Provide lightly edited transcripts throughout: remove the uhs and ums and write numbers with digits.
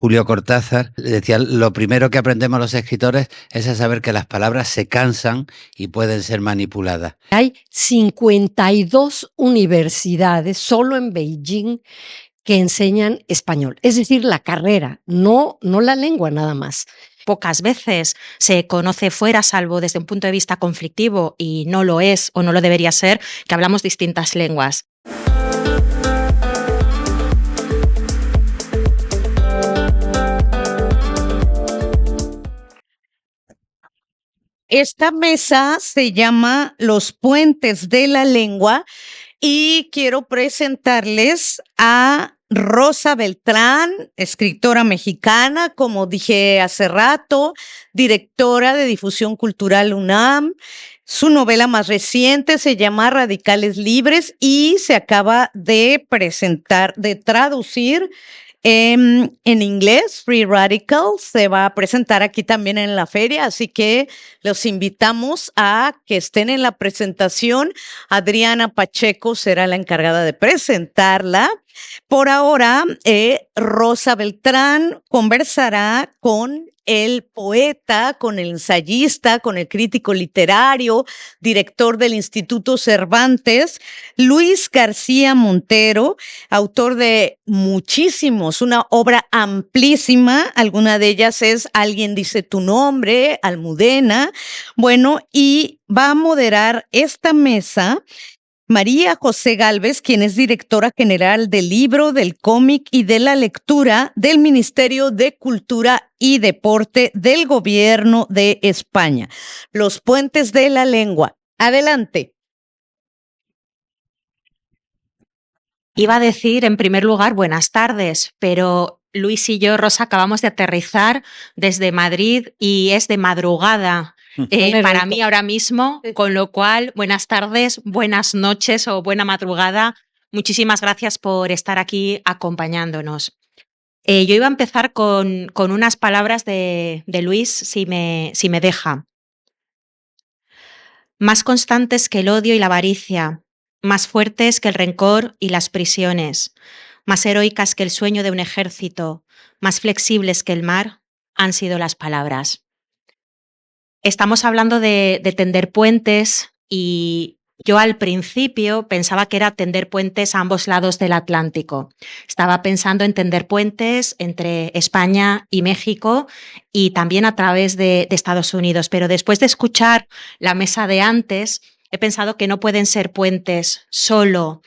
Julio Cortázar decía, lo primero que aprendemos los escritores es a saber que las palabras se cansan y pueden ser manipuladas. Hay 52 universidades solo en Beijing que enseñan español, es decir, la carrera, no la lengua nada más. Pocas veces se conoce fuera, salvo desde un punto de vista conflictivo, y no lo es o no lo debería ser, que hablamos distintas lenguas. Esta mesa se llama Los Puentes de la Lengua y quiero presentarles a Rosa Beltrán, escritora mexicana, como dije hace rato, directora de difusión cultural UNAM. Su novela más reciente se llama Radicales Libres y se acaba de traducir en inglés. Free Radicals se va a presentar aquí también en la feria, así que los invitamos a que estén en la presentación. Adriana Pacheco será la encargada de presentarla. Por ahora, Rosa Beltrán conversará con el poeta, con el ensayista, con el crítico literario, director del Instituto Cervantes, Luis García Montero, autor de muchísimos, una obra amplísima. Alguna de ellas es Alguien dice tu nombre, Almudena. Bueno, y va a moderar esta mesa María José Gálvez, quien es directora general del libro, del cómic y de la lectura del Ministerio de Cultura y Deporte del Gobierno de España. Los Puentes de la Lengua. Adelante. Iba a decir, en primer lugar, buenas tardes, pero Luis y yo, Rosa, acabamos de aterrizar desde Madrid y es de madrugada para mí ahora mismo, con lo cual, buenas tardes, buenas noches o buena madrugada. Muchísimas gracias por estar aquí acompañándonos. Yo iba a empezar con unas palabras de Luis, si me deja. Más constantes que el odio y la avaricia, más fuertes que el rencor y las prisiones, más heroicas que el sueño de un ejército, más flexibles que el mar, han sido las palabras. Estamos hablando de tender puentes y yo al principio pensaba que era tender puentes a ambos lados del Atlántico. Estaba pensando en tender puentes entre España y México y también a través de Estados Unidos, pero después de escuchar la mesa de antes, he pensado que no pueden ser puentes solo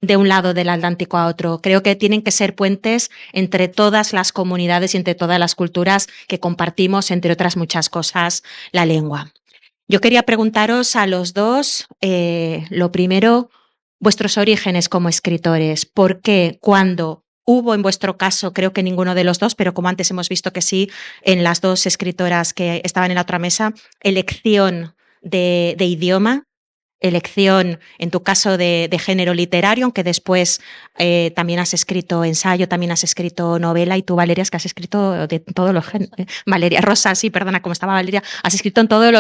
de un lado del Atlántico a otro. Creo que tienen que ser puentes entre todas las comunidades y entre todas las culturas que compartimos, entre otras muchas cosas, la lengua. Yo quería preguntaros a los dos, lo primero, vuestros orígenes como escritores. ¿Por qué? ¿Cuándo? Hubo en vuestro caso, creo que ninguno de los dos, pero como antes hemos visto que sí, en las dos escritoras que estaban en la otra mesa, elección de idioma, elección, en tu caso, de género literario, aunque después también has escrito ensayo, también has escrito novela, y tú, Valeria, es que has escrito de todos los géneros. Valeria, Rosa, sí, perdona, como estaba Valeria, has escrito en todos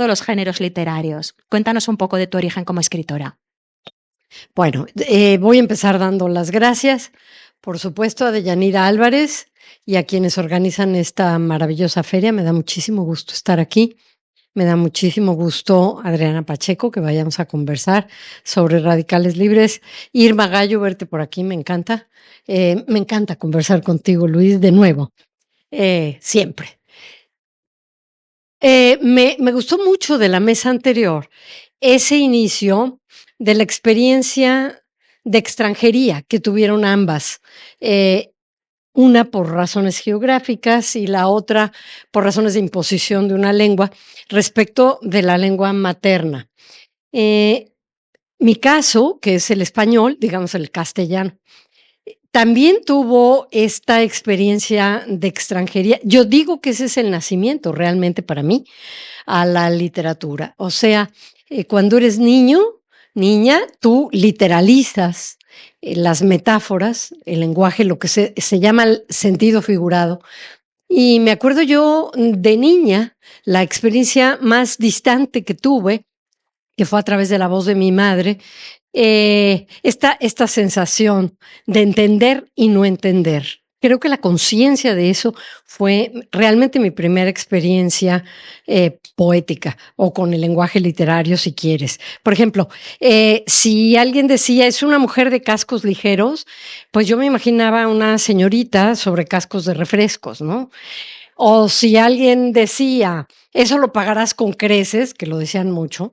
los géneros literarios. Cuéntanos un poco de tu origen como escritora. Bueno, voy a empezar dando las gracias, por supuesto, a Deyanira Álvarez y a quienes organizan esta maravillosa feria. Me da muchísimo gusto estar aquí. Me da muchísimo gusto, Adriana Pacheco, que vayamos a conversar sobre Radicales Libres. Irma Gallo, verte por aquí, me encanta. Me encanta conversar contigo, Luis, de nuevo, siempre. Me gustó mucho de la mesa anterior ese inicio de la experiencia de extranjería que tuvieron ambas. Una por razones geográficas y la otra por razones de imposición de una lengua respecto de la lengua materna. Mi caso, que es el español, digamos el castellano, también tuvo esta experiencia de extranjería. Yo digo que ese es el nacimiento realmente para mí a la literatura. O sea, cuando eres niño, niña, tú literalizas las metáforas, el lenguaje, lo que se llama el sentido figurado. Y me acuerdo yo de niña, la experiencia más distante que tuve, que fue a través de la voz de mi madre, esta sensación de entender y no entender. creo que la conciencia de eso fue realmente mi primera experiencia poética o con el lenguaje literario, si quieres. Por ejemplo, si alguien decía es una mujer de cascos ligeros, pues yo me imaginaba una señorita sobre cascos de refrescos, ¿no? O si alguien decía, eso lo pagarás con creces, que lo decían mucho,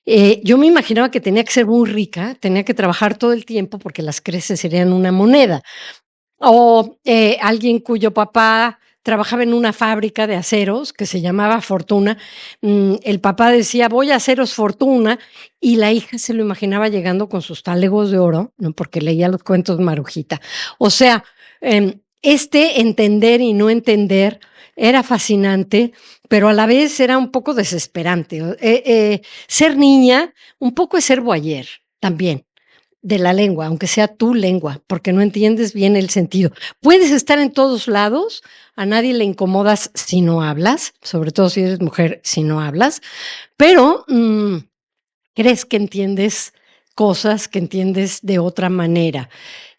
yo me imaginaba que tenía que ser muy rica, tenía que trabajar todo el tiempo porque las creces serían una moneda. O alguien cuyo papá trabajaba en una fábrica de aceros que se llamaba Fortuna. El papá decía, voy a haceros fortuna, y la hija se lo imaginaba llegando con sus talegos de oro, ¿no? Porque leía los cuentos Marujita. O sea, este entender y no entender era fascinante, pero a la vez era un poco desesperante. Ser niña, un poco es ser voyeur también de la lengua, aunque sea tu lengua, porque no entiendes bien el sentido. Puedes estar en todos lados, a nadie le incomodas si no hablas, sobre todo si eres mujer, si no hablas, pero crees que entiendes cosas que entiendes de otra manera.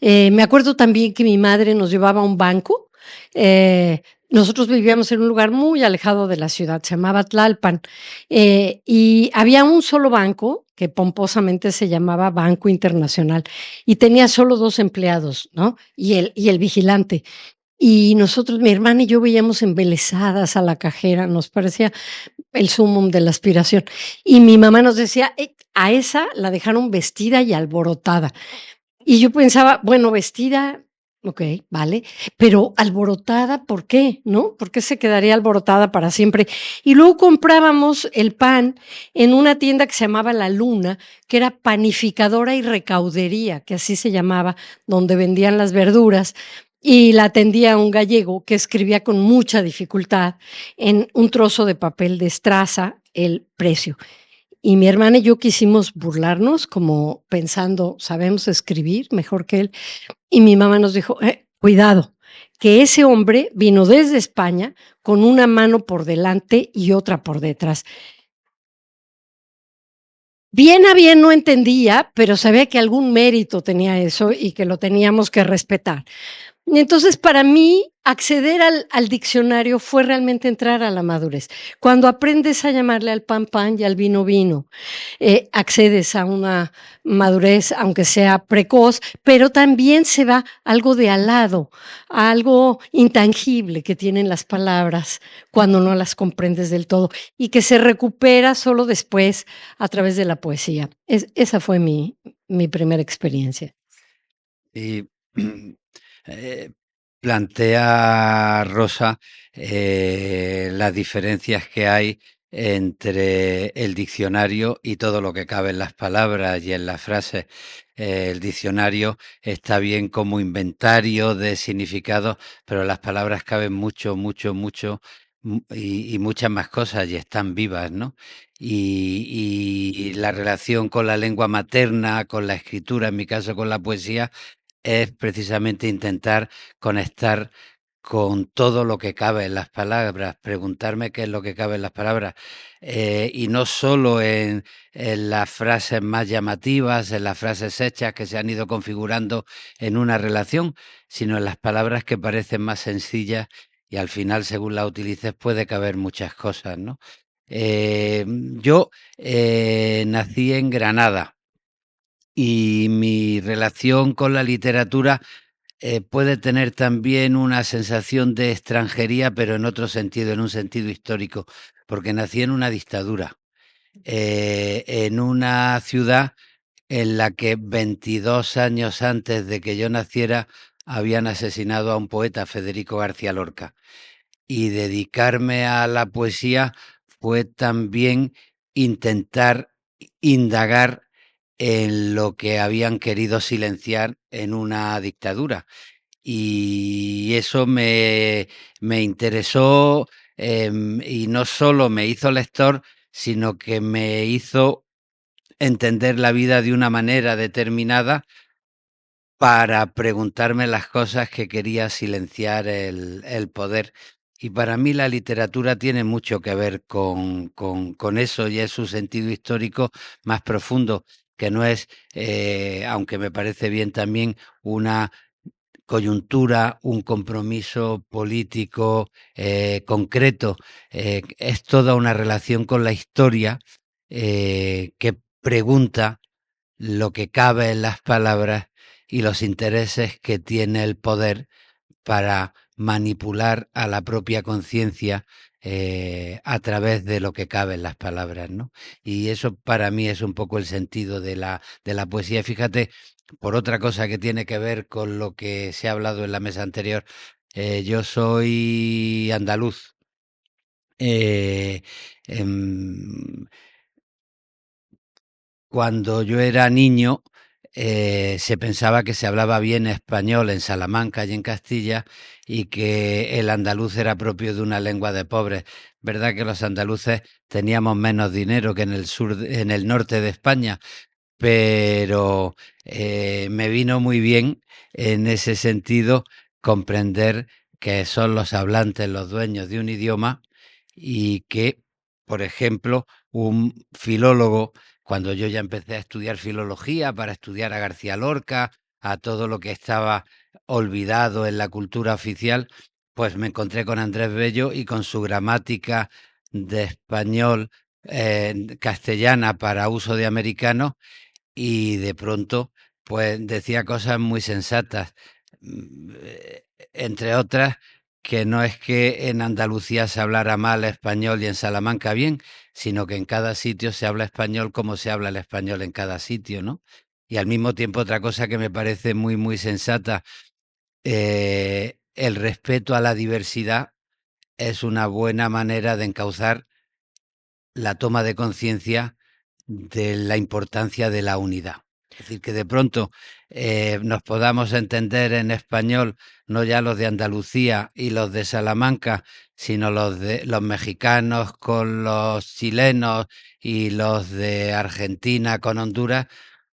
Me acuerdo también que mi madre nos llevaba a un banco. Nosotros vivíamos en un lugar muy alejado de la ciudad, se llamaba Tlalpan, y había un solo banco que pomposamente se llamaba Banco Internacional y tenía solo 2 empleados, ¿no? Y el vigilante. Y nosotros, mi hermana y yo veíamos embelesadas a la cajera, nos parecía el sumum de la aspiración. Y mi mamá nos decía, a esa la dejaron vestida y alborotada. Y yo pensaba, bueno, vestida, ok, vale, pero alborotada, ¿por qué? ¿No? ¿Por qué se quedaría alborotada para siempre? Y luego comprábamos el pan en una tienda que se llamaba La Luna, que era panificadora y recaudería, que así se llamaba, donde vendían las verduras. Y la atendía un gallego que escribía con mucha dificultad en un trozo de papel de estraza el precio. Y mi hermana y yo quisimos burlarnos, como pensando, sabemos escribir mejor que él. Y mi mamá nos dijo, cuidado, que ese hombre vino desde España con una mano por delante y otra por detrás. Bien a bien no entendía, pero sabía que algún mérito tenía eso y que lo teníamos que respetar. Y entonces, para mí, acceder al diccionario fue realmente entrar a la madurez. Cuando aprendes a llamarle al pan pan y al vino vino, accedes a una madurez, aunque sea precoz, pero también se va algo de al lado, algo intangible que tienen las palabras cuando no las comprendes del todo y que se recupera solo después a través de la poesía. Esa fue mi primera experiencia. Y plantea Rosa las diferencias que hay entre el diccionario y todo lo que cabe en las palabras y en las frases. El diccionario está bien como inventario de significados, pero las palabras caben mucho, mucho, mucho y muchas más cosas y están vivas, ¿no? Y la relación con la lengua materna, con la escritura, en mi caso con la poesía, es precisamente intentar conectar con todo lo que cabe en las palabras, preguntarme qué es lo que cabe en las palabras, y no solo en las frases más llamativas, en las frases hechas que se han ido configurando en una relación, sino en las palabras que parecen más sencillas y al final, según las utilices, puede caber muchas cosas, ¿no? Yo nací en Granada y mi relación con la literatura puede tener también una sensación de extranjería, pero en otro sentido, en un sentido histórico, porque nací en una dictadura, en una ciudad en la que 22 años antes de que yo naciera habían asesinado a un poeta, Federico García Lorca. Y dedicarme a la poesía fue también intentar indagar en lo que habían querido silenciar en una dictadura. Y eso me interesó, y no solo me hizo lector, sino que me hizo entender la vida de una manera determinada para preguntarme las cosas que quería silenciar el poder. Y para mí la literatura tiene mucho que ver con eso y es su sentido histórico más profundo, que no es, aunque me parece bien también, una coyuntura, un compromiso político concreto. Es toda una relación con la historia que pregunta lo que cabe en las palabras y los intereses que tiene el poder para manipular a la propia conciencia a través de lo que cabe en las palabras, ¿no? Y eso para mí es un poco el sentido de la poesía. Fíjate, por otra cosa que tiene que ver con lo que se ha hablado en la mesa anterior, yo soy andaluz. Em, Cuando yo era niño, se pensaba que se hablaba bien español en Salamanca y en Castilla y que el andaluz era propio de una lengua de pobres. ¿Verdad que los andaluces teníamos menos dinero que en el sur, en el norte de España? Pero me vino muy bien en ese sentido comprender que son los hablantes los dueños de un idioma y que, por ejemplo, un filólogo, cuando yo ya empecé a estudiar filología para estudiar a García Lorca, a todo lo que estaba olvidado en la cultura oficial, pues me encontré con Andrés Bello y con su gramática de español castellana para uso de americanos y de pronto pues decía cosas muy sensatas, entre otras que no es que en Andalucía se hablara mal español y en Salamanca bien, sino que en cada sitio se habla español como se habla el español en cada sitio, ¿no? Y al mismo tiempo otra cosa que me parece muy, muy sensata, el respeto a la diversidad es una buena manera de encauzar la toma de conciencia de la importancia de la unidad. Es decir, que de pronto nos podamos entender en español, no ya los de Andalucía y los de Salamanca, sino los mexicanos con los chilenos y los de Argentina con Honduras,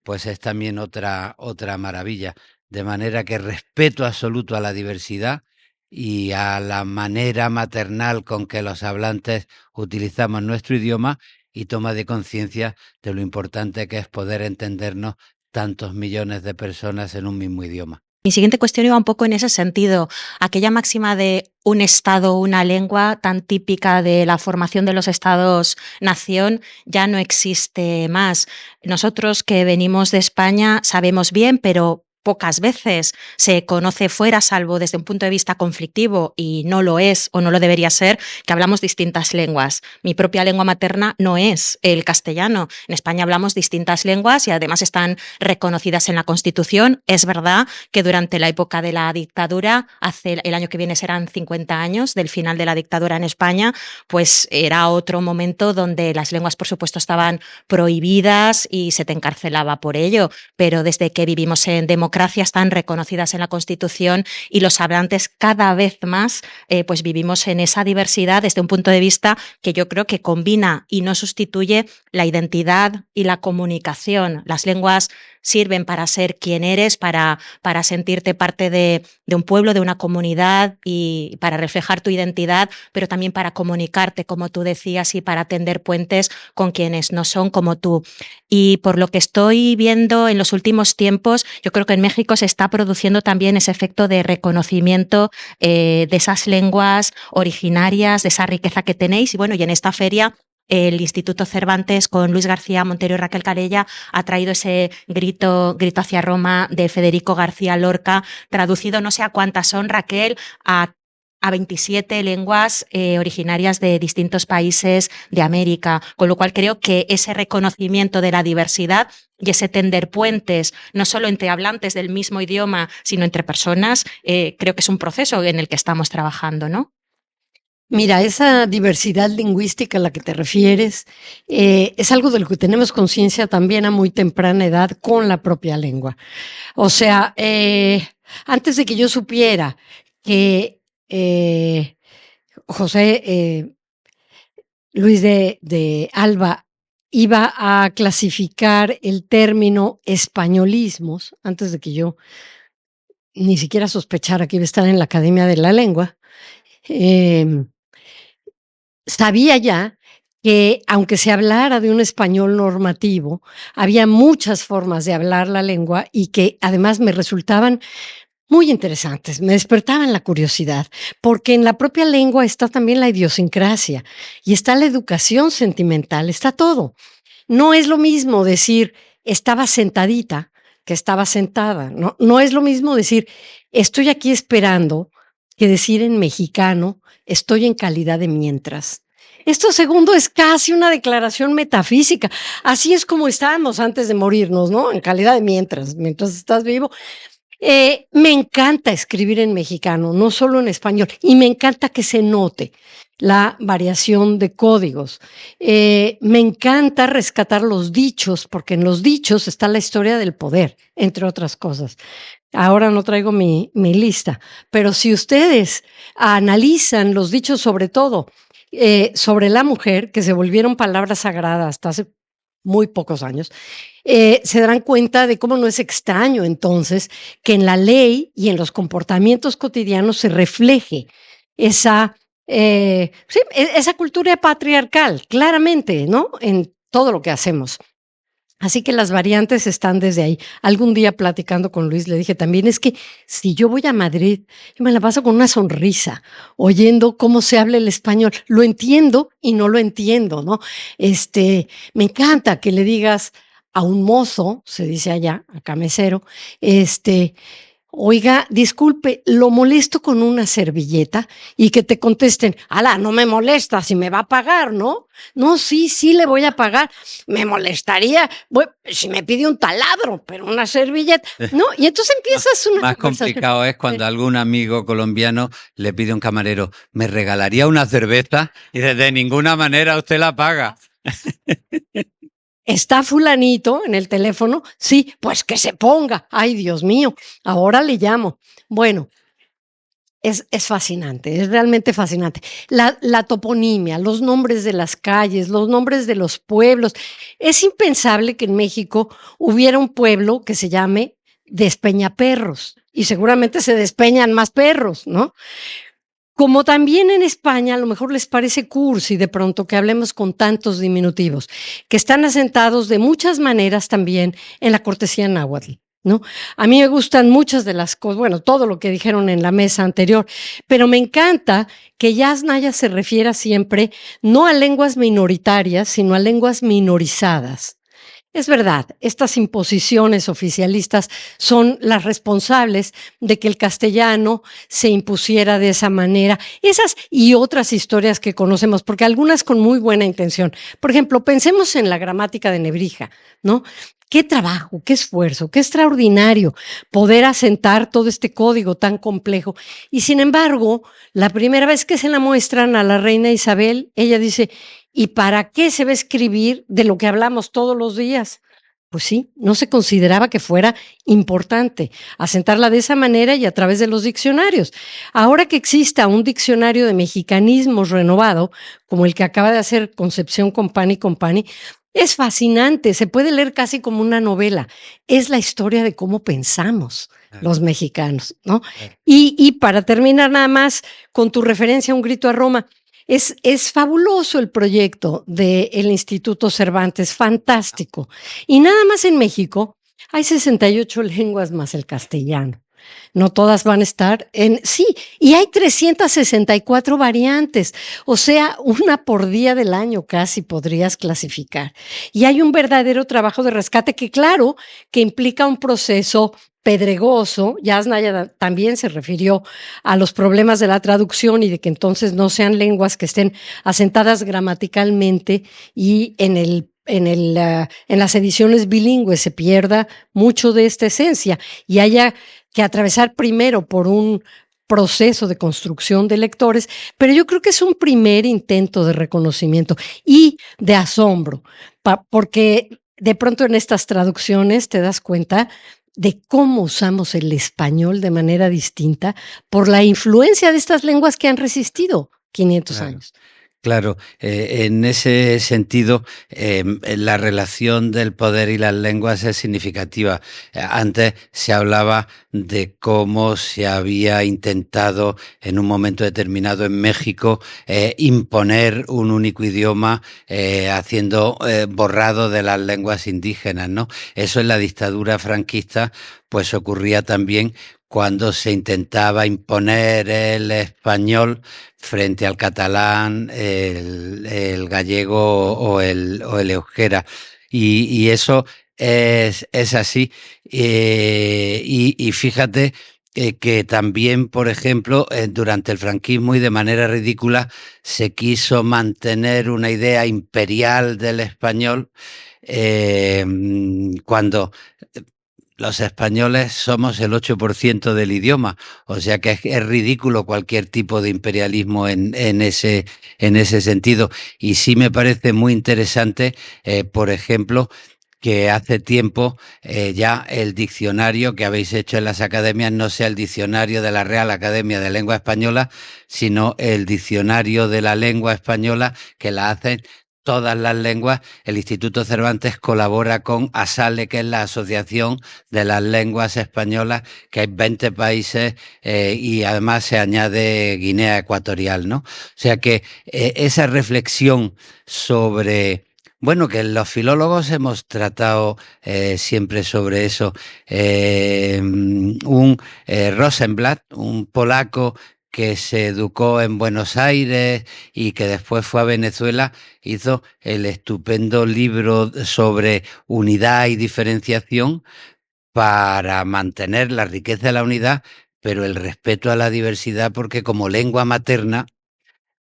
pues es también otra maravilla. De manera que respeto absoluto a la diversidad y a la manera maternal con que los hablantes utilizamos nuestro idioma y toma de conciencia de lo importante que es poder entendernos tantos millones de personas en un mismo idioma. Mi siguiente cuestión iba un poco en ese sentido. Aquella máxima de un Estado, una lengua, tan típica de la formación de los Estados-nación, ya no existe más. Nosotros que venimos de España sabemos bien, pero pocas veces se conoce fuera, salvo desde un punto de vista conflictivo, y no lo es o no lo debería ser, que hablamos distintas lenguas. Mi propia lengua materna no es el castellano. En España hablamos distintas lenguas y además están reconocidas en la Constitución. Es verdad que durante la época de la dictadura, hace el año que viene serán 50 años del final de la dictadura en España, pues era otro momento donde las lenguas, por supuesto, estaban prohibidas y se te encarcelaba por ello, pero desde que vivimos en democracia están reconocidas en la Constitución y los hablantes cada vez más pues vivimos en esa diversidad desde un punto de vista que yo creo que combina y no sustituye la identidad y la comunicación. Las lenguas sirven para ser quien eres, para sentirte parte de un pueblo, de una comunidad y para reflejar tu identidad, pero también para comunicarte, como tú decías, y para tender puentes con quienes no son como tú. Y por lo que estoy viendo en los últimos tiempos, yo creo que en México se está produciendo también ese efecto de reconocimiento de esas lenguas originarias, de esa riqueza que tenéis. Y bueno, y en esta feria el Instituto Cervantes con Luis García Montero y Raquel Calella ha traído ese grito hacia Roma de Federico García Lorca, traducido no sé a cuántas son, Raquel, a 27 lenguas originarias de distintos países de América, con lo cual creo que ese reconocimiento de la diversidad y ese tender puentes, no solo entre hablantes del mismo idioma, sino entre personas, creo que es un proceso en el que estamos trabajando, ¿no? Mira, esa diversidad lingüística a la que te refieres es algo de lo que tenemos conciencia también a muy temprana edad con la propia lengua. O sea, antes de que yo supiera que José Luis de Alba iba a clasificar el término españolismos, antes de que yo ni siquiera sospechara que iba a estar en la Academia de la Lengua, sabía ya que aunque se hablara de un español normativo, había muchas formas de hablar la lengua y que además me resultaban muy interesantes, me despertaban la curiosidad, porque en la propia lengua está también la idiosincrasia y está la educación sentimental, está todo. No es lo mismo decir estaba sentadita que estaba sentada, no es lo mismo decir estoy aquí esperando que decir en mexicano estoy en calidad de mientras. Esto segundo es casi una declaración metafísica. Así es como estábamos antes de morirnos, ¿no? En calidad de mientras estás vivo. Me encanta escribir en mexicano, no solo en español, y me encanta que se note la variación de códigos. Me encanta rescatar los dichos, porque en los dichos está la historia del poder, entre otras cosas. Ahora no traigo mi lista, pero si ustedes analizan los dichos sobre todo sobre la mujer, que se volvieron palabras sagradas hasta hace muy pocos años, se darán cuenta de cómo no es extraño entonces que en la ley y en los comportamientos cotidianos se refleje esa, esa cultura patriarcal, claramente, ¿no? En todo lo que hacemos. Así que las variantes están desde ahí. Algún día platicando con Luis le dije también, es que si yo voy a Madrid, yo me la paso con una sonrisa, oyendo cómo se habla el español. Lo entiendo y no lo entiendo, ¿no? Me encanta que le digas a un mozo, se dice allá, acá mesero, oiga, disculpe, lo molesto con una servilleta, y que te contesten, ala, no me molesta, si me va a pagar, ¿no? No, sí le voy a pagar. Me molestaría, si me pide un taladro, pero una servilleta, ¿no? Y entonces empiezas una Más complicado es cuando algún amigo colombiano le pide a un camarero, ¿me regalaría una cerveza? Y dice, de ninguna manera usted la paga. ¿Está fulanito en el teléfono? Sí, pues que se ponga. Ay, Dios mío, ahora le llamo. Bueno, es fascinante, es realmente fascinante. La toponimia, los nombres de las calles, los nombres de los pueblos. Es impensable que en México hubiera un pueblo que se llame Despeñaperros, y seguramente se despeñan más perros, ¿no? Como también en España, a lo mejor les parece cursi de pronto que hablemos con tantos diminutivos, que están asentados de muchas maneras también en la cortesía náhuatl, ¿no? A mí me gustan muchas de las cosas, bueno, todo lo que dijeron en la mesa anterior, pero me encanta que Yasnaya se refiera siempre no a lenguas minoritarias, sino a lenguas minorizadas. Es verdad, estas imposiciones oficialistas son las responsables de que el castellano se impusiera de esa manera. Esas y otras historias que conocemos, porque algunas con muy buena intención. Por ejemplo, pensemos en la gramática de Nebrija, ¿no? Qué trabajo, qué esfuerzo, qué extraordinario poder asentar todo este código tan complejo. Y sin embargo, la primera vez que se la muestran a la reina Isabel, ella dice, ¿y para qué se va a escribir de lo que hablamos todos los días? Pues sí, no se consideraba que fuera importante asentarla de esa manera y a través de los diccionarios. Ahora que exista un diccionario de mexicanismos renovado, como el que acaba de hacer Concepción Company, es fascinante, se puede leer casi como una novela. Es la historia de cómo pensamos los mexicanos, ¿no? Y para terminar nada más con tu referencia a Un grito a Roma, es fabuloso el proyecto del Instituto Cervantes, fantástico. Y nada más en México hay 68 lenguas más el castellano. No todas van a estar sí, y hay 364 variantes, o sea, una por día del año casi podrías clasificar. Y hay un verdadero trabajo de rescate que, claro, que implica un proceso pedregoso. Yasnaya también se refirió a los problemas de la traducción y de que entonces no sean lenguas que estén asentadas gramaticalmente y en las ediciones bilingües se pierda mucho de esta esencia y haya que atravesar primero por un proceso de construcción de lectores, pero yo creo que es un primer intento de reconocimiento y de asombro, porque de pronto en estas traducciones te das cuenta de cómo usamos el español de manera distinta por la influencia de estas lenguas que han resistido 500 años. Claro, en ese sentido, la relación del poder y las lenguas es significativa. Antes se hablaba de cómo se había intentado en un momento determinado en México imponer un único idioma haciendo borrado de las lenguas indígenas, ¿no? Eso en la dictadura franquista pues ocurría también cuando se intentaba imponer el español frente al catalán, el gallego o el euskera. Y eso es así. Y fíjate que también, por ejemplo, durante el franquismo y de manera ridícula, se quiso mantener una idea imperial del español cuando los españoles somos el 8% del idioma, o sea que es ridículo cualquier tipo de imperialismo en ese sentido. Y sí me parece muy interesante, por ejemplo, que hace tiempo ya el diccionario que habéis hecho en las academias no sea el diccionario de la Real Academia de Lengua Española, sino el diccionario de la lengua española, que la hacen todas las lenguas. El Instituto Cervantes colabora con ASALE, que es la Asociación de las Lenguas Españolas, que hay 20 países y además se añade Guinea Ecuatorial, ¿no? O sea que esa reflexión sobre... Bueno, que los filólogos hemos tratado siempre sobre eso. Rosenblatt, un polaco que se educó en Buenos Aires y que después fue a Venezuela, hizo el estupendo libro sobre unidad y diferenciación para mantener la riqueza de la unidad, pero el respeto a la diversidad, porque como lengua materna,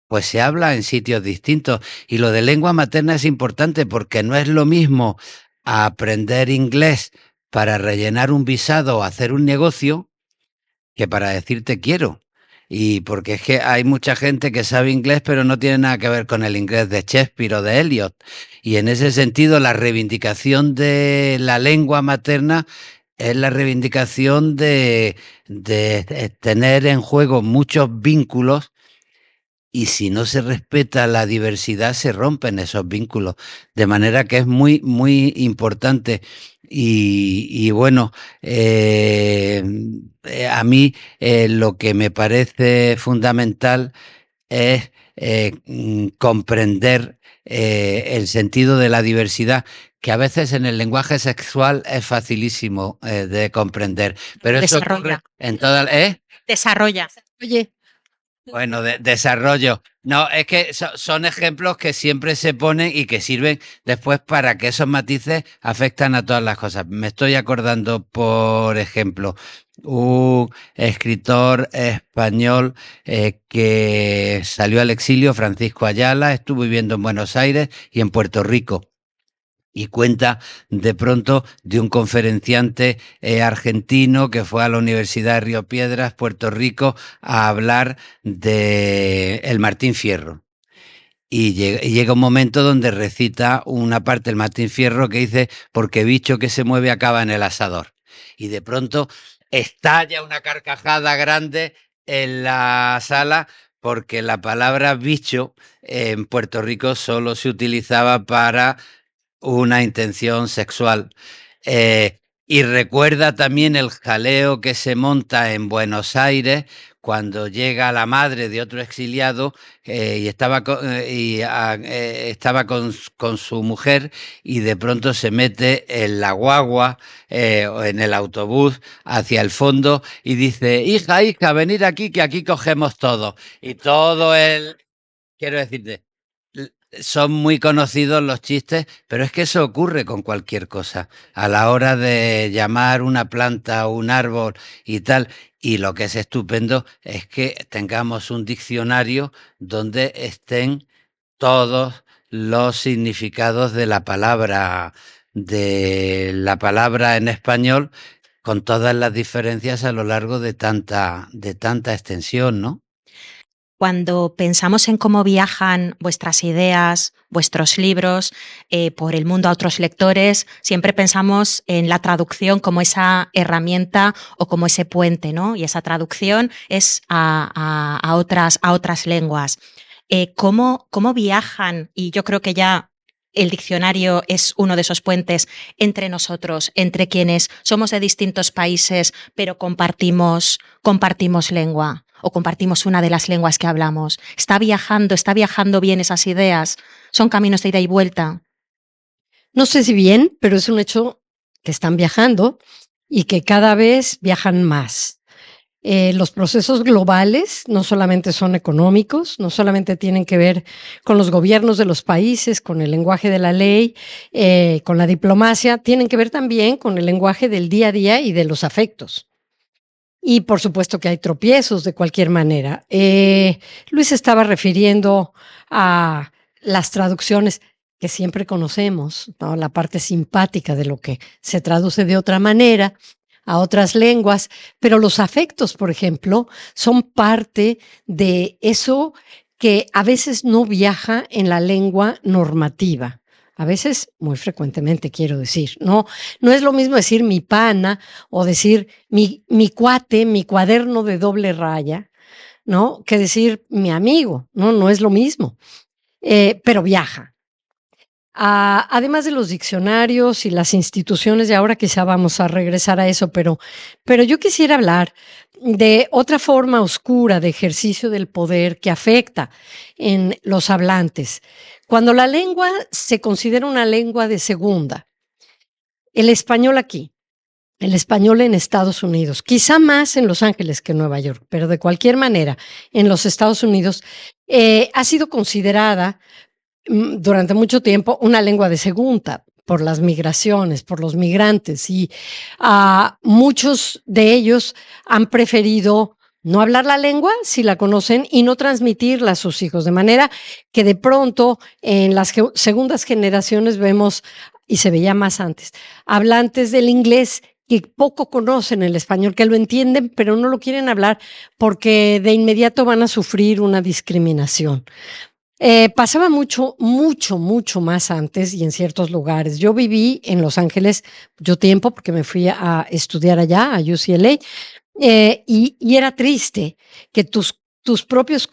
pues se habla en sitios distintos. Y lo de lengua materna es importante porque no es lo mismo aprender inglés para rellenar un visado o hacer un negocio que para decir te quiero. Y porque es que hay mucha gente que sabe inglés pero no tiene nada que ver con el inglés de Shakespeare o de Eliot. Y en ese sentido la reivindicación de la lengua materna es la reivindicación de tener en juego muchos vínculos, y si no se respeta la diversidad se rompen esos vínculos, de manera que es muy, muy importante. Y bueno, a mí lo que me parece fundamental es comprender el sentido de la diversidad, que a veces en el lenguaje sexual es facilísimo de comprender, pero eso ocurre en todas... Desarrolla. Oye, Bueno, desarrollo. No, es que son ejemplos que siempre se ponen y que sirven después para que esos matices afectan a todas las cosas. Me estoy acordando, por ejemplo, un escritor español que salió al exilio, Francisco Ayala, estuvo viviendo en Buenos Aires y en Puerto Rico. Y cuenta de pronto de un conferenciante argentino que fue a la Universidad de Río Piedras, Puerto Rico, a hablar de el Martín Fierro. Y llega un momento donde recita una parte del Martín Fierro que dice: porque bicho que se mueve acaba en el asador. Y de pronto estalla una carcajada grande en la sala, porque la palabra bicho en Puerto Rico solo se utilizaba para una intención sexual. Y recuerda también el jaleo que se monta en Buenos Aires cuando llega la madre de otro exiliado y estaba con su mujer, y de pronto se mete en la guagua o en el autobús hacia el fondo y dice: hija, venid aquí, que aquí cogemos todo. Y todo el... Quiero decirte, son muy conocidos los chistes, pero es que eso ocurre con cualquier cosa, a la hora de llamar una planta o un árbol y tal. Y lo que es estupendo es que tengamos un diccionario donde estén todos los significados de la palabra en español, con todas las diferencias a lo largo de tanta extensión, ¿no? Cuando pensamos en cómo viajan vuestras ideas, vuestros libros por el mundo a otros lectores, siempre pensamos en la traducción como esa herramienta o como ese puente, ¿no? Y esa traducción es a otras lenguas. ¿Cómo viajan? Y yo creo que ya el diccionario es uno de esos puentes entre nosotros, entre quienes somos de distintos países, pero compartimos lengua, o compartimos una de las lenguas que hablamos. ¿Está viajando bien esas ideas? ¿Son caminos de ida y vuelta? no sé si bien, pero es un hecho que están viajando y que cada vez viajan más. Los procesos globales no solamente son económicos, no solamente tienen que ver con los gobiernos de los países, con el lenguaje de la ley, con la diplomacia, tienen que ver también con el lenguaje del día a día y de los afectos. Y por supuesto que hay tropiezos de cualquier manera. Luis estaba refiriendo a las traducciones que siempre conocemos, ¿no? La parte simpática de lo que se traduce de otra manera a otras lenguas, pero los afectos, por ejemplo, son parte de eso que a veces no viaja en la lengua normativa. A veces, muy frecuentemente, quiero decir, no es lo mismo decir mi pana o decir mi cuate, mi cuaderno de doble raya, ¿no? Que decir mi amigo, no es lo mismo, pero viaja. Además de los diccionarios y las instituciones, y ahora quizá vamos a regresar a eso, pero yo quisiera hablar de otra forma oscura de ejercicio del poder que afecta en los hablantes. Cuando la lengua se considera una lengua de segunda, el español aquí, el español en Estados Unidos, quizá más en Los Ángeles que en Nueva York, pero de cualquier manera, en los Estados Unidos, ha sido considerada durante mucho tiempo una lengua de segunda por las migraciones, por los migrantes, y muchos de ellos han preferido no hablar la lengua si la conocen y no transmitirla a sus hijos, de manera que de pronto en las segundas generaciones vemos, y se veía más antes, hablantes del inglés que poco conocen el español, que lo entienden pero no lo quieren hablar porque de inmediato van a sufrir una discriminación. Pasaba mucho más antes y en ciertos lugares. Yo viví en Los Ángeles mucho tiempo porque me fui a estudiar allá, a UCLA, y era triste que tus propios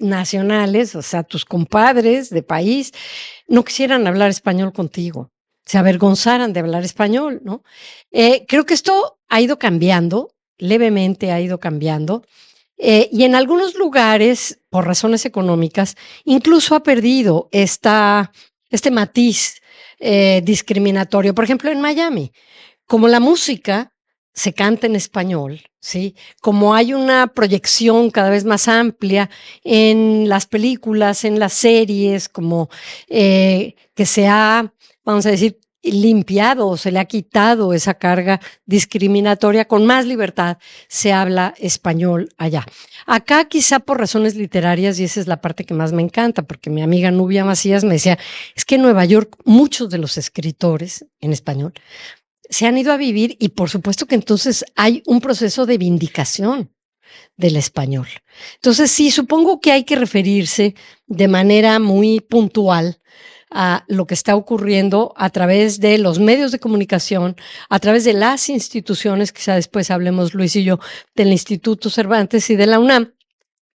nacionales, o sea, tus compadres de país, no quisieran hablar español contigo, se avergonzaran de hablar español, ¿no? Creo que esto ha ido cambiando, levemente ha ido cambiando. Y en algunos lugares, por razones económicas, incluso ha perdido este matiz discriminatorio. Por ejemplo, en Miami, como la música se canta en español, ¿sí? Como hay una proyección cada vez más amplia en las películas, en las series, como que se ha, vamos a decir, limpiado o se le ha quitado esa carga discriminatoria, con más libertad se habla español allá. Acá quizá por razones literarias, y esa es la parte que más me encanta, porque mi amiga Nubia Macías me decía, es que en Nueva York muchos de los escritores en español se han ido a vivir y por supuesto que entonces hay un proceso de vindicación del español. Entonces sí, supongo que hay que referirse de manera muy puntual a lo que está ocurriendo a través de los medios de comunicación, a través de las instituciones, quizá después hablemos Luis y yo, del Instituto Cervantes y de la UNAM,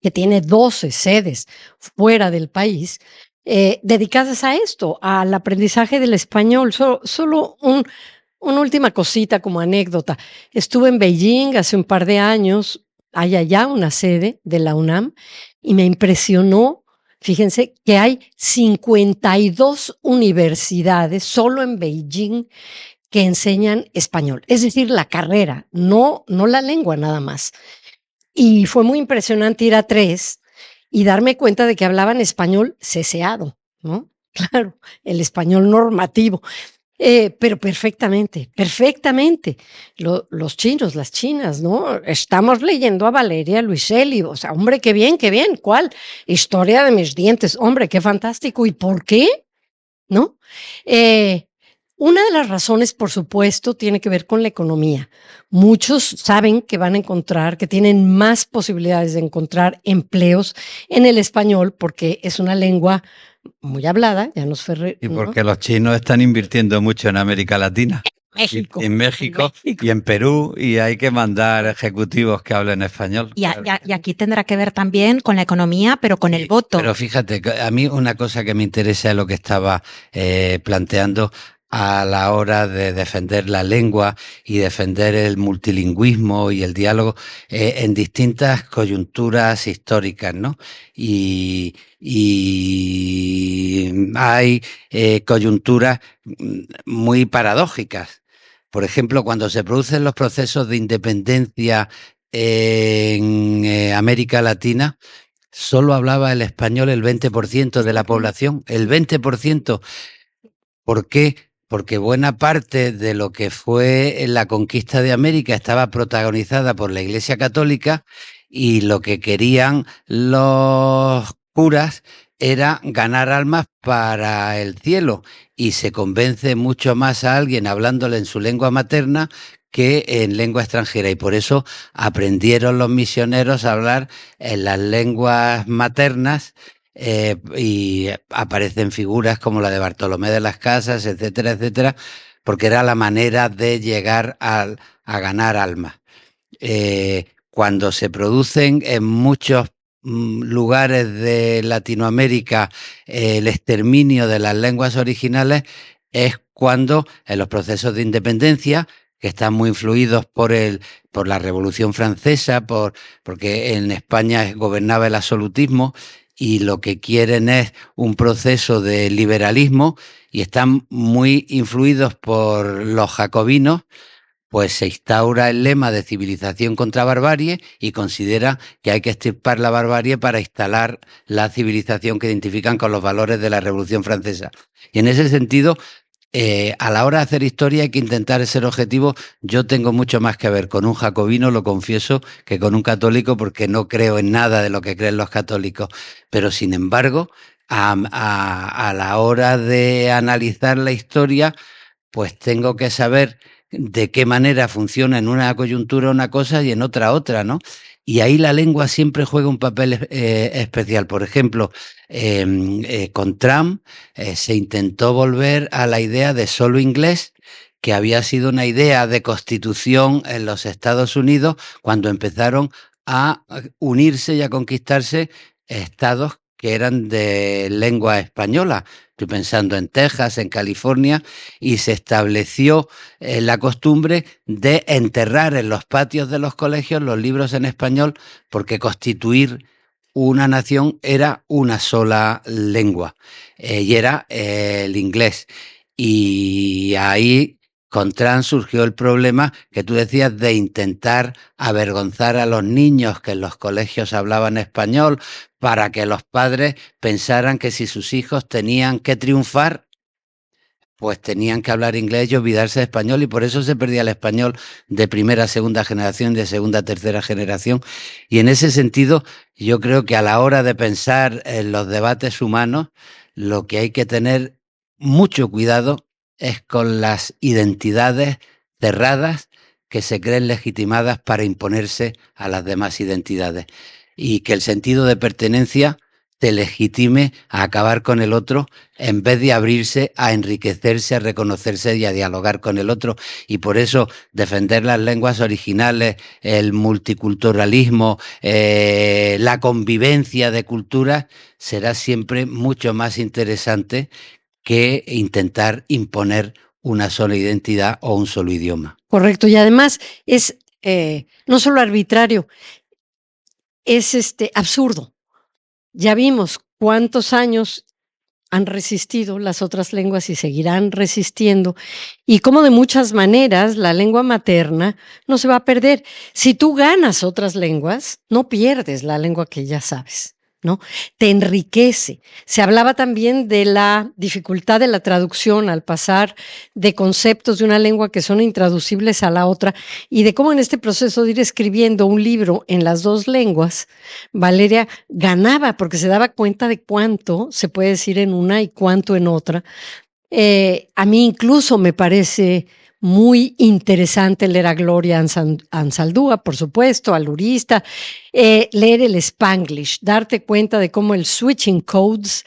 que tiene 12 sedes fuera del país, dedicadas a esto, al aprendizaje del español. Solo una última cosita como anécdota. Estuve en Beijing hace un par de años, hay allá una sede de la UNAM, y me impresionó. Fíjense que hay 52 universidades solo en Beijing que enseñan español, es decir, la carrera, no la lengua nada más. Y fue muy impresionante ir a 3 y darme cuenta de que hablaban español ceseado, ¿no? Claro, el español normativo. Pero perfectamente. Los chinos, las chinas, ¿no? Estamos leyendo a Valeria Luiselli, o sea, hombre, qué bien, ¿cuál? Historia de mis dientes, hombre, qué fantástico, ¿y por qué? ¿No? Una de las razones, por supuesto, tiene que ver con la economía. Muchos saben que van a encontrar, que tienen más posibilidades de encontrar empleos en el español porque es una lengua muy hablada, ya nos fue. Y porque los chinos están invirtiendo mucho en América Latina. México. En México y en Perú, y hay que mandar ejecutivos que hablen español. Y aquí tendrá que ver también con la economía, pero con el voto. Pero fíjate, a mí una cosa que me interesa es lo que estaba planteando a la hora de defender la lengua y defender el multilingüismo y el diálogo en distintas coyunturas históricas, ¿no? Y hay coyunturas muy paradójicas. Por ejemplo, cuando se producen los procesos de independencia en América Latina solo hablaba el español el 20% de la población, el 20%. ¿Por qué? Porque buena parte de lo que fue la conquista de América estaba protagonizada por la Iglesia Católica y lo que querían los curas era ganar almas para el cielo, y se convence mucho más a alguien hablándole en su lengua materna que en lengua extranjera, y por eso aprendieron los misioneros a hablar en las lenguas maternas. Y aparecen figuras como la de Bartolomé de las Casas, etcétera, etcétera, porque era la manera de llegar a ganar almas. Cuando se producen en muchos lugares de Latinoamérica el exterminio de las lenguas originales, es cuando en los procesos de independencia, que están muy influidos por la Revolución Francesa, porque en España gobernaba el absolutismo, y lo que quieren es un proceso de liberalismo, y están muy influidos por los jacobinos, pues se instaura el lema de civilización contra barbarie y considera que hay que extirpar la barbarie para instalar la civilización que identifican con los valores de la Revolución Francesa. Y en ese sentido, a la hora de hacer historia hay que intentar ser objetivo. Yo tengo mucho más que ver con un jacobino, lo confieso, que con un católico, porque no creo en nada de lo que creen los católicos. Pero sin embargo, a la hora de analizar la historia, pues tengo que saber de qué manera funciona en una coyuntura una cosa y en otra, ¿no? Y ahí la lengua siempre juega un papel especial. Por ejemplo, con Trump se intentó volver a la idea de solo inglés, que había sido una idea de constitución en los Estados Unidos cuando empezaron a unirse y a conquistarse estados que eran de lengua española. Estoy pensando en Texas, en California, y se estableció la costumbre de enterrar en los patios de los colegios los libros en español, porque constituir una nación era una sola lengua, y era el inglés. Y ahí con Trump surgió el problema que tú decías de intentar avergonzar a los niños que en los colegios hablaban español, para que los padres pensaran que si sus hijos tenían que triunfar, pues tenían que hablar inglés y olvidarse de español, y por eso se perdía el español de primera, segunda generación, de segunda, tercera generación. Y en ese sentido, yo creo que a la hora de pensar en los debates humanos, lo que hay que tener mucho cuidado es con las identidades cerradas que se creen legitimadas para imponerse a las demás identidades, y que el sentido de pertenencia te legitime a acabar con el otro, en vez de abrirse a enriquecerse, a reconocerse y a dialogar con el otro. Y por eso defender las lenguas originales, el multiculturalismo, la convivencia de culturas, será siempre mucho más interesante que intentar imponer una sola identidad o un solo idioma. Correcto, y además es no solo arbitrario, es absurdo. Ya vimos cuántos años han resistido las otras lenguas y seguirán resistiendo, y cómo de muchas maneras la lengua materna no se va a perder. Si tú ganas otras lenguas, no pierdes la lengua que ya sabes, ¿no? Te enriquece. Se hablaba también de la dificultad de la traducción al pasar de conceptos de una lengua que son intraducibles a la otra, y de cómo en este proceso de ir escribiendo un libro en las dos lenguas, Valeria ganaba porque se daba cuenta de cuánto se puede decir en una y cuánto en otra. A mí incluso me parece muy interesante leer a Gloria Anzaldúa, por supuesto, al Lurista, leer el Spanglish, darte cuenta de cómo el switching codes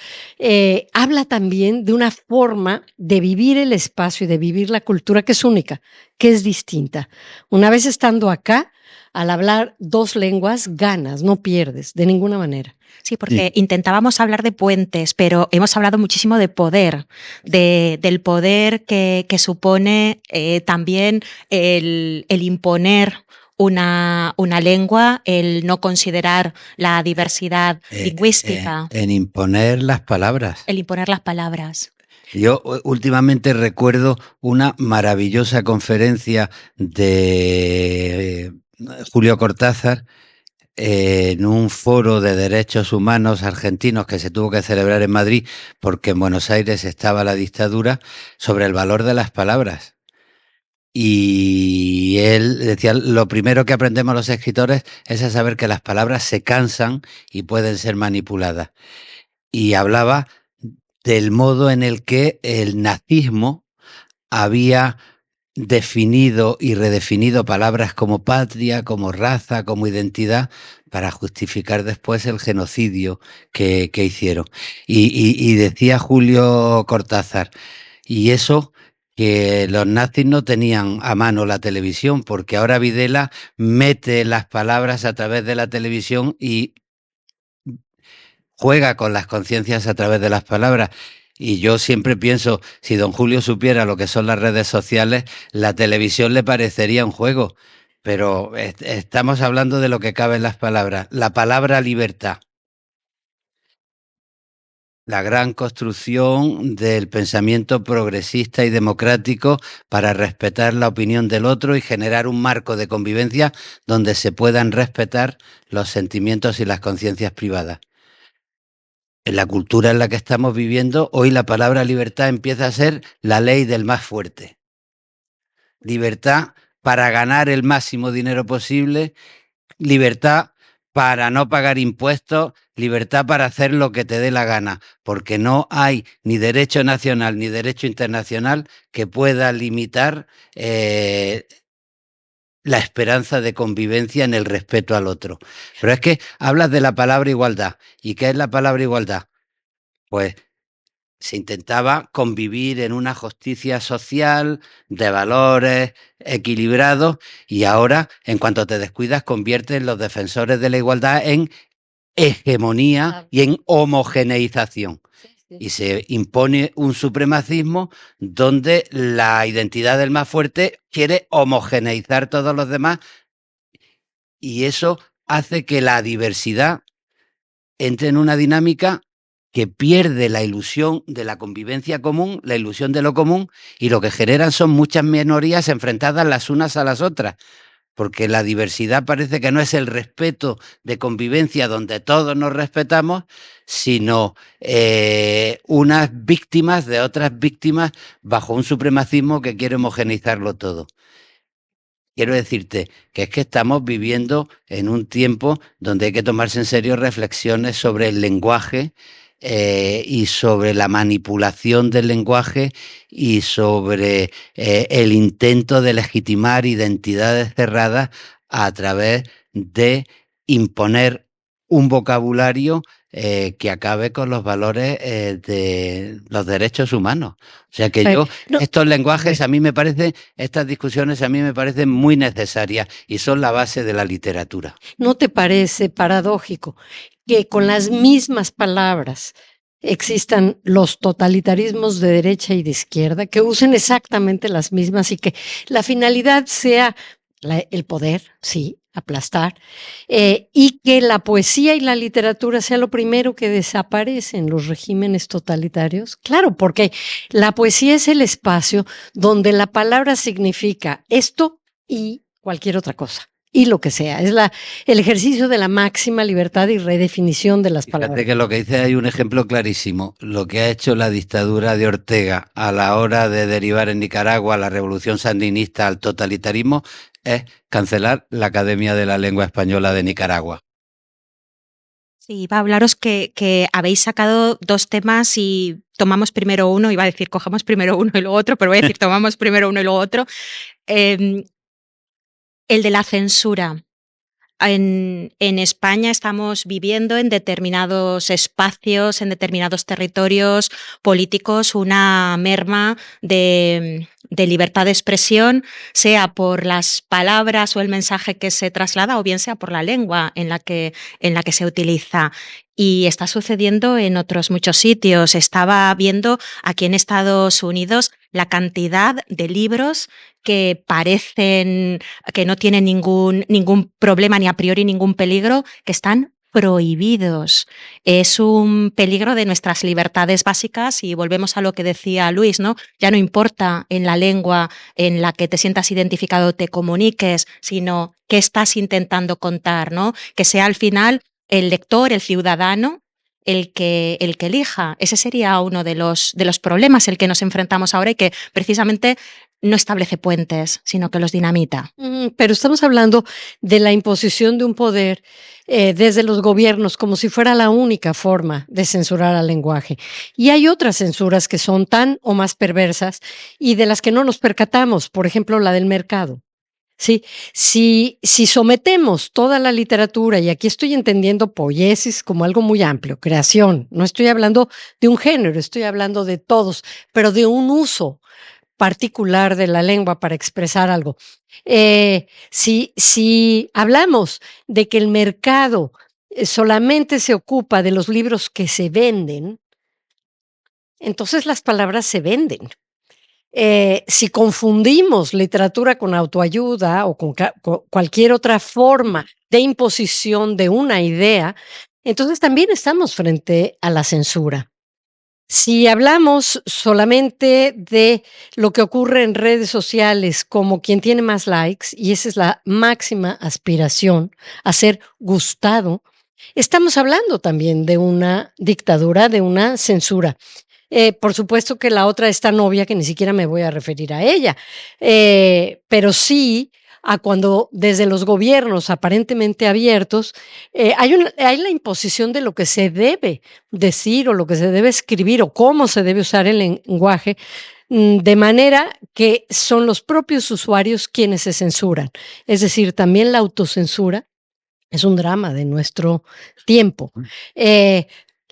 habla también de una forma de vivir el espacio y de vivir la cultura que es única, que es distinta. Una vez estando acá, al hablar dos lenguas, ganas, no pierdes de ninguna manera. Sí, porque intentábamos hablar de puentes, pero hemos hablado muchísimo de poder, del poder que supone también el imponer una lengua, el no considerar la diversidad lingüística. En imponer las palabras. El imponer las palabras. Yo últimamente recuerdo una maravillosa conferencia de Julio Cortázar, en un foro de derechos humanos argentinos que se tuvo que celebrar en Madrid porque en Buenos Aires estaba la dictadura, sobre el valor de las palabras. Y él decía, lo primero que aprendemos los escritores es a saber que las palabras se cansan y pueden ser manipuladas. Y hablaba del modo en el que el nazismo había definido y redefinido palabras como patria, como raza, como identidad, para justificar después el genocidio que hicieron. Y decía Julio Cortázar, y eso que los nazis no tenían a mano la televisión, porque ahora Videla mete las palabras a través de la televisión y juega con las conciencias a través de las palabras. Y yo siempre pienso, si don Julio supiera lo que son las redes sociales, la televisión le parecería un juego. Pero estamos hablando de lo que cabe en las palabras. La palabra libertad. La gran construcción del pensamiento progresista y democrático para respetar la opinión del otro y generar un marco de convivencia donde se puedan respetar los sentimientos y las conciencias privadas. En la cultura en la que estamos viviendo, hoy la palabra libertad empieza a ser la ley del más fuerte. Libertad para ganar el máximo dinero posible, libertad para no pagar impuestos, libertad para hacer lo que te dé la gana, porque no hay ni derecho nacional ni derecho internacional que pueda limitar la esperanza de convivencia en el respeto al otro. Pero es que hablas de la palabra igualdad. ¿Y qué es la palabra igualdad? Pues se intentaba convivir en una justicia social de valores equilibrados y ahora, en cuanto te descuidas, conviertes los defensores de la igualdad en hegemonía y en homogeneización. Y se impone un supremacismo donde la identidad del más fuerte quiere homogeneizar todos los demás y eso hace que la diversidad entre en una dinámica que pierde la ilusión de la convivencia común, la ilusión de lo común, y lo que generan son muchas minorías enfrentadas las unas a las otras, porque la diversidad parece que no es el respeto de convivencia donde todos nos respetamos, sino unas víctimas de otras víctimas bajo un supremacismo que quiere homogeneizarlo todo. Quiero decirte que es que estamos viviendo en un tiempo donde hay que tomarse en serio reflexiones sobre el lenguaje y sobre la manipulación del lenguaje y sobre el intento de legitimar identidades cerradas a través de imponer un vocabulario que acabe con los valores de los derechos humanos. O sea que yo, estos lenguajes a mí me parecen, estas discusiones a mí me parecen muy necesarias y son la base de la literatura. ¿No te parece paradójico que con las mismas palabras existan los totalitarismos de derecha y de izquierda, que usen exactamente las mismas y que la finalidad sea el poder, sí, aplastar, y que la poesía y la literatura sea lo primero que desaparece en los regímenes totalitarios? Claro, porque la poesía es el espacio donde la palabra significa esto y cualquier otra cosa. Y lo que sea, es el ejercicio de la máxima libertad y redefinición de las palabras. Fíjate que lo que dice hay un ejemplo clarísimo. Lo que ha hecho la dictadura de Ortega a la hora de derivar en Nicaragua la revolución sandinista al totalitarismo es cancelar la Academia de la Lengua Española de Nicaragua. Sí, iba a hablaros que habéis sacado dos temas y tomamos primero uno, iba a decir cogemos primero uno y luego otro, pero voy a decir tomamos primero uno y luego otro. El de la censura. En España estamos viviendo en determinados espacios, en determinados territorios políticos, una merma de libertad de expresión, sea por las palabras o el mensaje que se traslada o bien sea por la lengua en la que se utiliza. Y está sucediendo en otros muchos sitios. Estaba viendo aquí en Estados Unidos la cantidad de libros que parecen que no tienen ningún problema ni a priori ningún peligro, que están prohibidos. Es un peligro de nuestras libertades básicas y volvemos a lo que decía Luis, ¿no? Ya no importa en la lengua en la que te sientas identificado, te comuniques, sino qué estás intentando contar, ¿no? Que sea al final el lector, el ciudadano, el que elija. Ese sería uno de los problemas el que nos enfrentamos ahora y que precisamente no establece puentes, sino que los dinamita. Pero estamos hablando de la imposición de un poder desde los gobiernos como si fuera la única forma de censurar al lenguaje. Y hay otras censuras que son tan o más perversas y de las que no nos percatamos, por ejemplo, la del mercado. Sí, si sometemos toda la literatura, y aquí estoy entendiendo poiesis como algo muy amplio, creación, no estoy hablando de un género, estoy hablando de todos, pero de un uso particular de la lengua para expresar algo. Si hablamos de que el mercado solamente se ocupa de los libros que se venden, entonces las palabras se venden. Si confundimos literatura con autoayuda o con cualquier otra forma de imposición de una idea, entonces también estamos frente a la censura. Si hablamos solamente de lo que ocurre en redes sociales como quien tiene más likes, y esa es la máxima aspiración, a ser gustado, estamos hablando también de una dictadura, de una censura. Por supuesto que la otra es tan obvia que ni siquiera me voy a referir a ella, pero sí a cuando desde los gobiernos aparentemente abiertos hay la imposición de lo que se debe decir o lo que se debe escribir o cómo se debe usar el lenguaje, de manera que son los propios usuarios quienes se censuran. Es decir, también la autocensura es un drama de nuestro tiempo.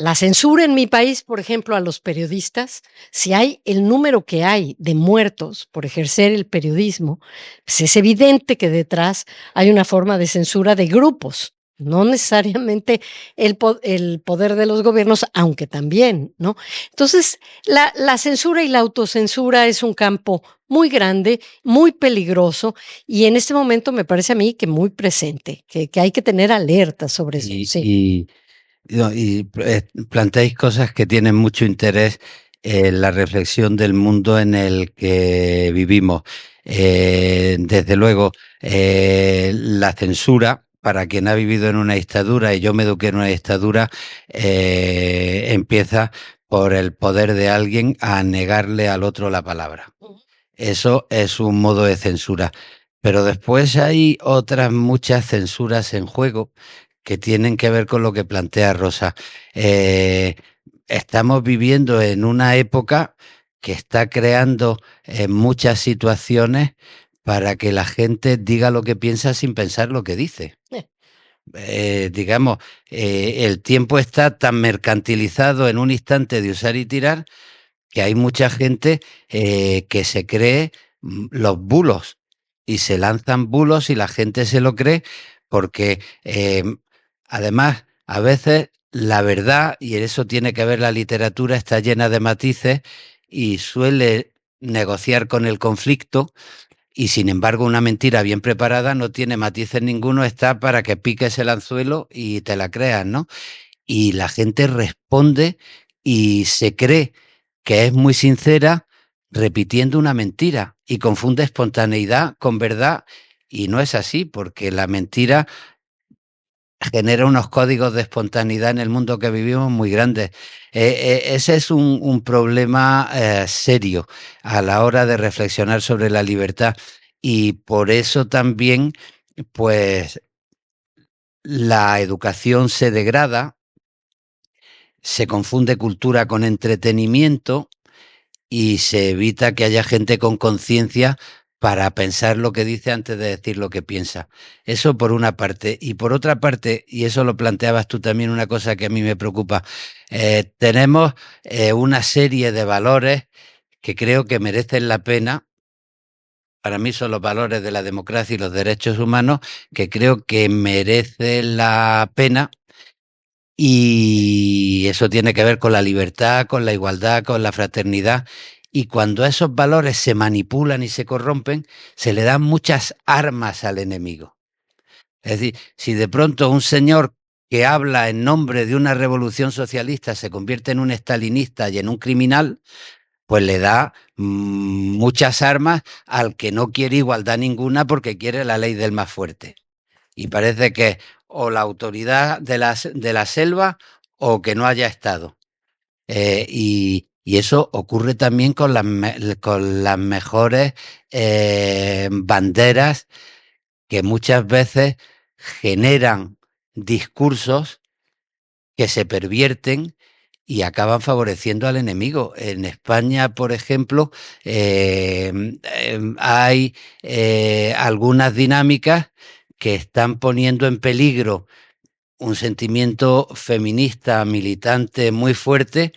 La censura en mi país, por ejemplo, a los periodistas, si hay el número que hay de muertos por ejercer el periodismo, pues es evidente que detrás hay una forma de censura de grupos, no necesariamente el poder de los gobiernos, aunque también, ¿no? Entonces, la censura y la autocensura es un campo muy grande, muy peligroso, y en este momento me parece a mí que muy presente, que hay que tener alerta sobre eso. Sí. Planteáis cosas que tienen mucho interés en la reflexión del mundo en el que vivimos. Desde luego, la censura, para quien ha vivido en una dictadura, y yo me eduqué en una dictadura, empieza por el poder de alguien a negarle al otro la palabra. Eso es un modo de censura. Pero después hay otras muchas censuras en juego que tienen que ver con lo que plantea Rosa. Estamos viviendo en una época que está creando muchas situaciones para que la gente diga lo que piensa sin pensar lo que dice. Digamos, el tiempo está tan mercantilizado en un instante de usar y tirar que hay mucha gente que se cree los bulos y se lanzan bulos y la gente se lo cree porque además a veces la verdad, y en eso tiene que ver la literatura, está llena de matices y suele negociar con el conflicto, y sin embargo una mentira bien preparada no tiene matices ninguno, está para que piques el anzuelo y te la creas, ¿no? Y la gente responde y se cree que es muy sincera repitiendo una mentira y confunde espontaneidad con verdad, y no es así, porque la mentira genera unos códigos de espontaneidad en el mundo que vivimos muy grandes. Ese es un problema serio a la hora de reflexionar sobre la libertad, y por eso también pues la educación se degrada, se confunde cultura con entretenimiento y se evita que haya gente con conciencia para pensar lo que dice antes de decir lo que piensa. Eso por una parte. Y por otra parte, y eso lo planteabas tú también, una cosa que a mí me preocupa, tenemos una serie de valores que creo que merecen la pena. Para mí son los valores de la democracia y los derechos humanos que creo que merecen la pena. Y eso tiene que ver con la libertad, con la igualdad, con la fraternidad. Y cuando esos valores se manipulan y se corrompen, se le dan muchas armas al enemigo. Es decir, si de pronto un señor que habla en nombre de una revolución socialista se convierte en un estalinista y en un criminal, pues le da muchas armas al que no quiere igualdad ninguna porque quiere la ley del más fuerte. Y parece que o la autoridad de la selva o que no haya Estado. Y eso ocurre también con las mejores banderas que muchas veces generan discursos que se pervierten y acaban favoreciendo al enemigo. En España, por ejemplo, hay algunas dinámicas que están poniendo en peligro un sentimiento feminista militante muy fuerte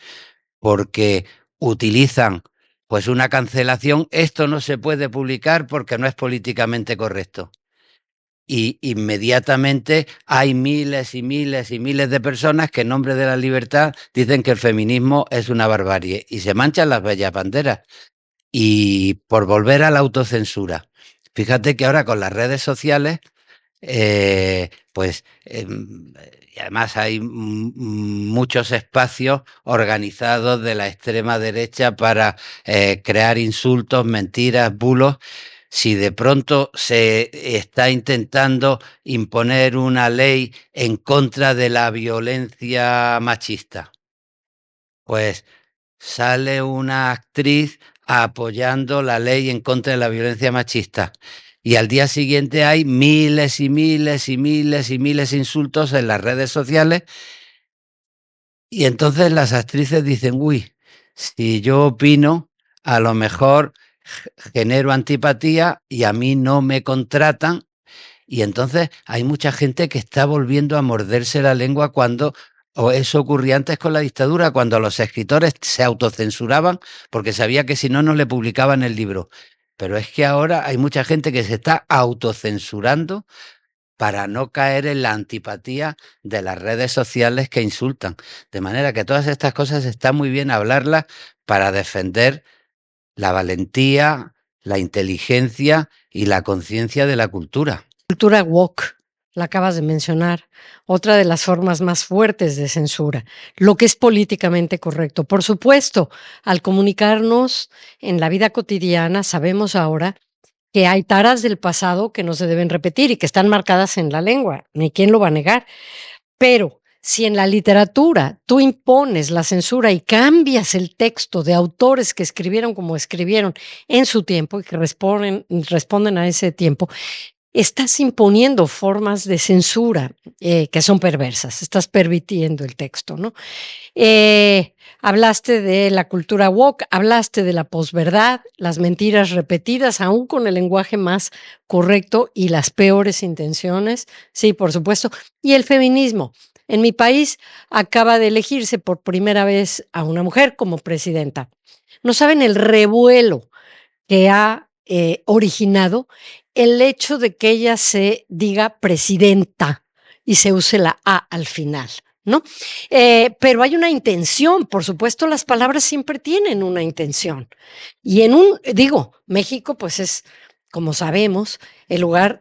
porque utilizan pues una cancelación. Esto no se puede publicar porque no es políticamente correcto. Y inmediatamente hay miles y miles y miles de personas que en nombre de la libertad dicen que el feminismo es una barbarie y se manchan las bellas banderas. Y por volver a la autocensura, fíjate que ahora con las redes sociales, pues y además hay muchos espacios organizados de la extrema derecha para crear insultos, mentiras, bulos. Si de pronto se está intentando imponer una ley en contra de la violencia machista, pues sale una actriz apoyando la ley en contra de la violencia machista. Y al día siguiente hay miles y miles y miles y miles de insultos en las redes sociales. Y entonces las actrices dicen, uy, si yo opino, a lo mejor genero antipatía y a mí no me contratan. Y entonces hay mucha gente que está volviendo a morderse la lengua cuando, o eso ocurría antes con la dictadura, cuando los escritores se autocensuraban porque sabía que si no, no le publicaban el libro. Pero es que ahora hay mucha gente que se está autocensurando para no caer en la antipatía de las redes sociales que insultan. De manera que todas estas cosas está muy bien hablarlas para defender la valentía, la inteligencia y la conciencia de la cultura. Cultura woke, la acabas de mencionar, otra de las formas más fuertes de censura, lo que es políticamente correcto. Por supuesto, al comunicarnos en la vida cotidiana, sabemos ahora que hay taras del pasado que no se deben repetir y que están marcadas en la lengua, ni quién lo va a negar. Pero si en la literatura tú impones la censura y cambias el texto de autores que escribieron como escribieron en su tiempo y que responden a ese tiempo, estás imponiendo formas de censura que son perversas, estás permitiendo el texto, ¿no? Hablaste de la cultura woke, hablaste de la posverdad, las mentiras repetidas, aún con el lenguaje más correcto y las peores intenciones, sí, por supuesto, y el feminismo. En mi país acaba de elegirse por primera vez a una mujer como presidenta. No saben el revuelo que ha originado el hecho de que ella se diga presidenta y se use la A al final, ¿no? Pero hay una intención, por supuesto, las palabras siempre tienen una intención. Y México, pues es, como sabemos, el lugar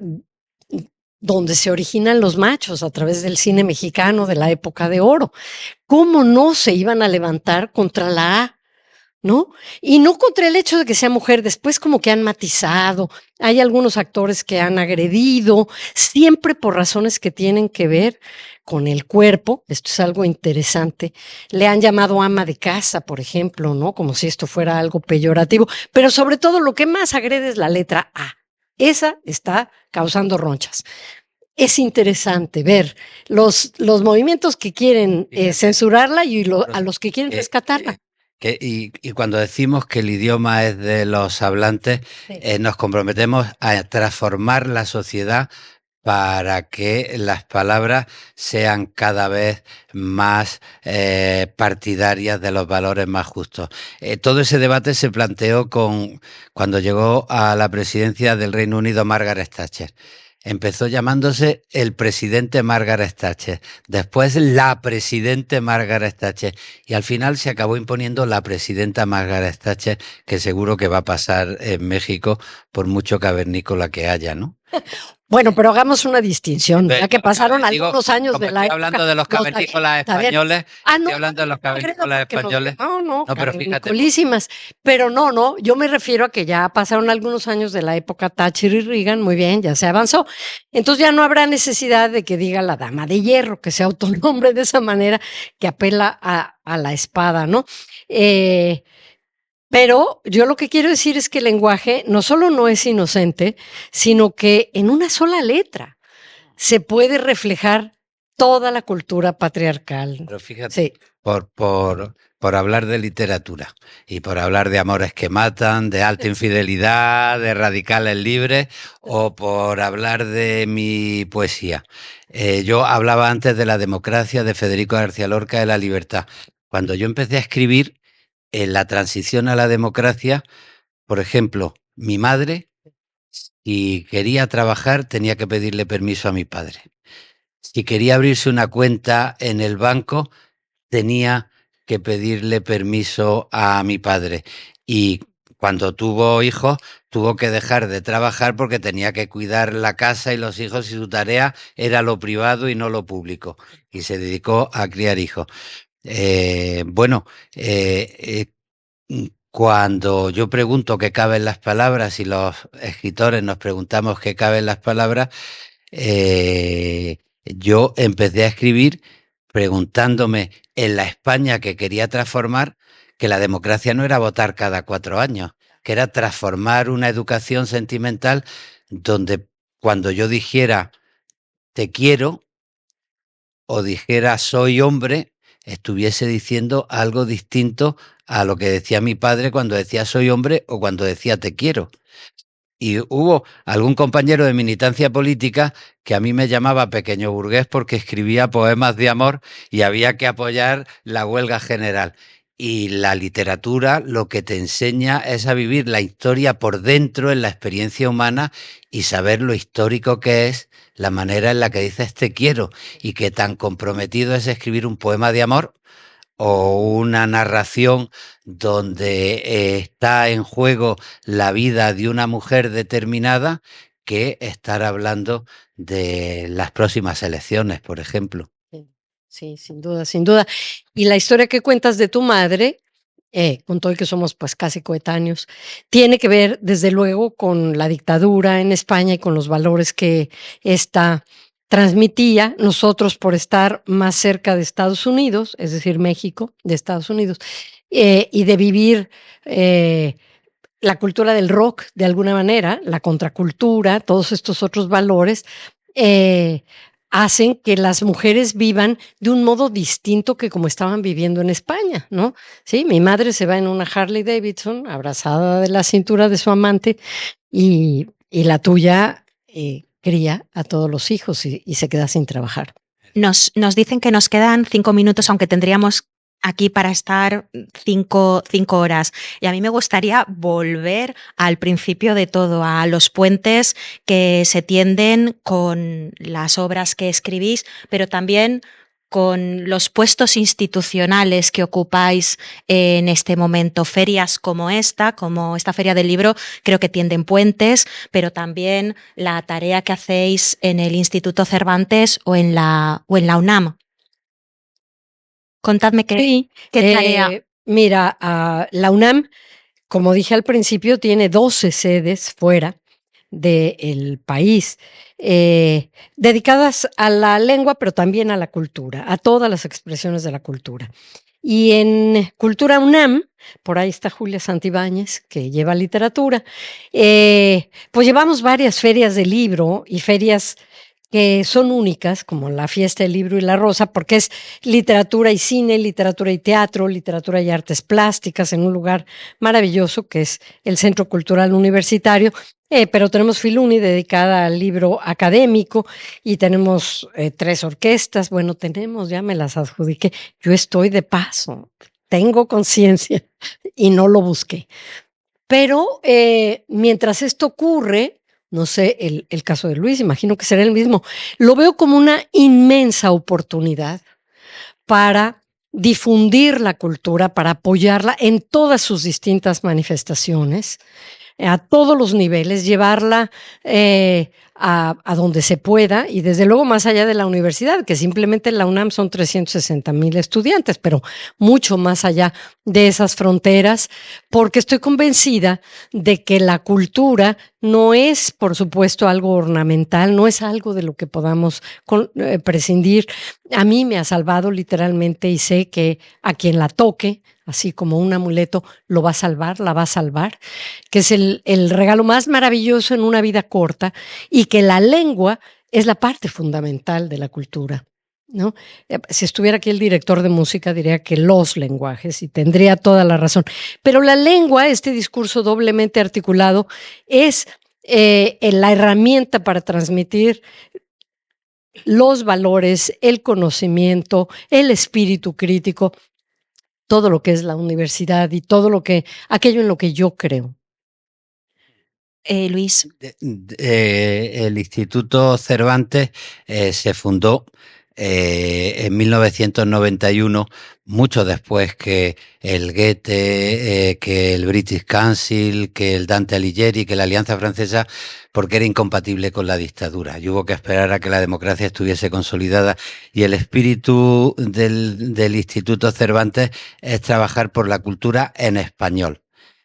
donde se originan los machos a través del cine mexicano de la época de oro. ¿Cómo no se iban a levantar contra la A? ¿No? Y no contra el hecho de que sea mujer, después como que han matizado, hay algunos actores que han agredido, siempre por razones que tienen que ver con el cuerpo, esto es algo interesante, le han llamado ama de casa, por ejemplo, ¿no? Como si esto fuera algo peyorativo, pero sobre todo lo que más agrede es la letra A, esa está causando ronchas. Es interesante ver los movimientos que quieren censurarla y a los que quieren rescatarla. Y cuando decimos que el idioma es de los hablantes, sí, nos comprometemos a transformar la sociedad para que las palabras sean cada vez más partidarias de los valores más justos. Todo ese debate se planteó cuando llegó a la presidencia del Reino Unido Margaret Thatcher. Empezó llamándose el presidente Margaret Thatcher, después la presidente Margaret Thatcher y al final se acabó imponiendo la presidenta Margaret Thatcher, que seguro que va a pasar en México por mucho cavernícola que haya, ¿no? Bueno, pero hagamos una distinción, ya que pasaron Digo, algunos años como de la estoy época. hablando de los cavernícolas españoles, No, estoy hablando de los cavernícolas españoles. No, pero fíjate. cavernicolísimas. Pero no, yo me refiero a que ya pasaron algunos años de la época Thatcher y Reagan, muy bien, ya se avanzó. Entonces ya no habrá necesidad de que diga la dama de hierro, que se autonombre de esa manera, que apela a la espada, ¿no? Pero yo lo que quiero decir es que el lenguaje no solo no es inocente, sino que en una sola letra se puede reflejar toda la cultura patriarcal. Pero fíjate, Sí. por hablar de literatura y por hablar de amores que matan, de alta infidelidad, de radicales libres, o por hablar de mi poesía. Yo hablaba antes de La democracia de Federico García Lorca, de la libertad. Cuando yo empecé a escribir en la transición a la democracia, por ejemplo, mi madre, si quería trabajar, tenía que pedirle permiso a mi padre. Si quería abrirse una cuenta en el banco, tenía que pedirle permiso a mi padre. Y cuando tuvo hijos, tuvo que dejar de trabajar porque tenía que cuidar la casa y los hijos, y su tarea era lo privado y no lo público. Y se dedicó a criar hijos. Cuando yo pregunto qué cabe en las palabras y los escritores nos preguntamos qué cabe en las palabras, yo empecé a escribir preguntándome en la España que quería transformar, que la democracia no era votar cada 4 años, que era transformar una educación sentimental donde cuando yo dijera te quiero o dijera soy hombre, estuviese diciendo algo distinto a lo que decía mi padre cuando decía soy hombre o cuando decía te quiero. Y hubo algún compañero de militancia política que a mí me llamaba pequeño burgués porque escribía poemas de amor y había que apoyar la huelga general. Y la literatura lo que te enseña es a vivir la historia por dentro, en la experiencia humana, y saber lo histórico que es la manera en la que dices te quiero, y que tan comprometido es escribir un poema de amor o una narración donde está en juego la vida de una mujer determinada, que estar hablando de las próximas elecciones, por ejemplo. Sí, sin duda, sin duda. Y la historia que cuentas de tu madre, con todo y que somos pues casi coetáneos, tiene que ver desde luego con la dictadura en España y con los valores que esta transmitía. Nosotros, por estar más cerca de Estados Unidos, es decir, México, de Estados Unidos, y de vivir la cultura del rock de alguna manera, la contracultura, todos estos otros valores, hacen que las mujeres vivan de un modo distinto que como estaban viviendo en España, ¿no? Sí, mi madre se va en una Harley Davidson, abrazada de la cintura de su amante, y la tuya cría a todos los hijos y se queda sin trabajar. Nos dicen que nos quedan 5 minutos, aunque tendríamos aquí para estar 5 horas. Y a mí me gustaría volver al principio de todo, a los puentes que se tienden con las obras que escribís, pero también con los puestos institucionales que ocupáis en este momento. Ferias como esta Feria del Libro, creo que tienden puentes, pero también la tarea que hacéis en el Instituto Cervantes o en la UNAM. Contadme qué tarea. Mira, la UNAM, como dije al principio, tiene 12 sedes fuera del país, dedicadas a la lengua, pero también a la cultura, a todas las expresiones de la cultura. Y en Cultura UNAM, por ahí está Julia Santibáñez, que lleva literatura, pues llevamos varias ferias de libro y ferias que son únicas, como la Fiesta del Libro y la Rosa, porque es literatura y cine, literatura y teatro, literatura y artes plásticas en un lugar maravilloso que es el Centro Cultural Universitario, pero tenemos Filuni dedicada al libro académico y tenemos 3 orquestas, bueno, ya me las adjudiqué, yo estoy de paso, tengo conciencia y no lo busqué. Pero mientras esto ocurre, no sé, el caso de Luis, imagino que será el mismo. Lo veo como una inmensa oportunidad para difundir la cultura, para apoyarla en todas sus distintas manifestaciones, a todos los niveles, llevarla a donde se pueda, y desde luego más allá de la universidad, que simplemente en la UNAM son 360,000 estudiantes, pero mucho más allá de esas fronteras, porque estoy convencida de que la cultura no es, por supuesto, algo ornamental, no es algo de lo que podamos prescindir. A mí me ha salvado literalmente, y sé que a quien la toque, así como un amuleto, lo va a salvar, la va a salvar, que es el regalo más maravilloso en una vida corta, y que la lengua es la parte fundamental de la cultura, ¿no? Si estuviera aquí el director de música, diría que los lenguajes, y tendría toda la razón. Pero la lengua, este discurso doblemente articulado, es la herramienta para transmitir los valores, el conocimiento, el espíritu crítico, todo lo que es la universidad y todo aquello en lo que yo creo. Luis. El Instituto Cervantes se fundó en 1991, mucho después que el Goethe, que el British Council, que el Dante Alighieri, que la Alianza Francesa, porque era incompatible con la dictadura. Y hubo que esperar a que la democracia estuviese consolidada. Y el espíritu del Instituto Cervantes es trabajar por la cultura en español.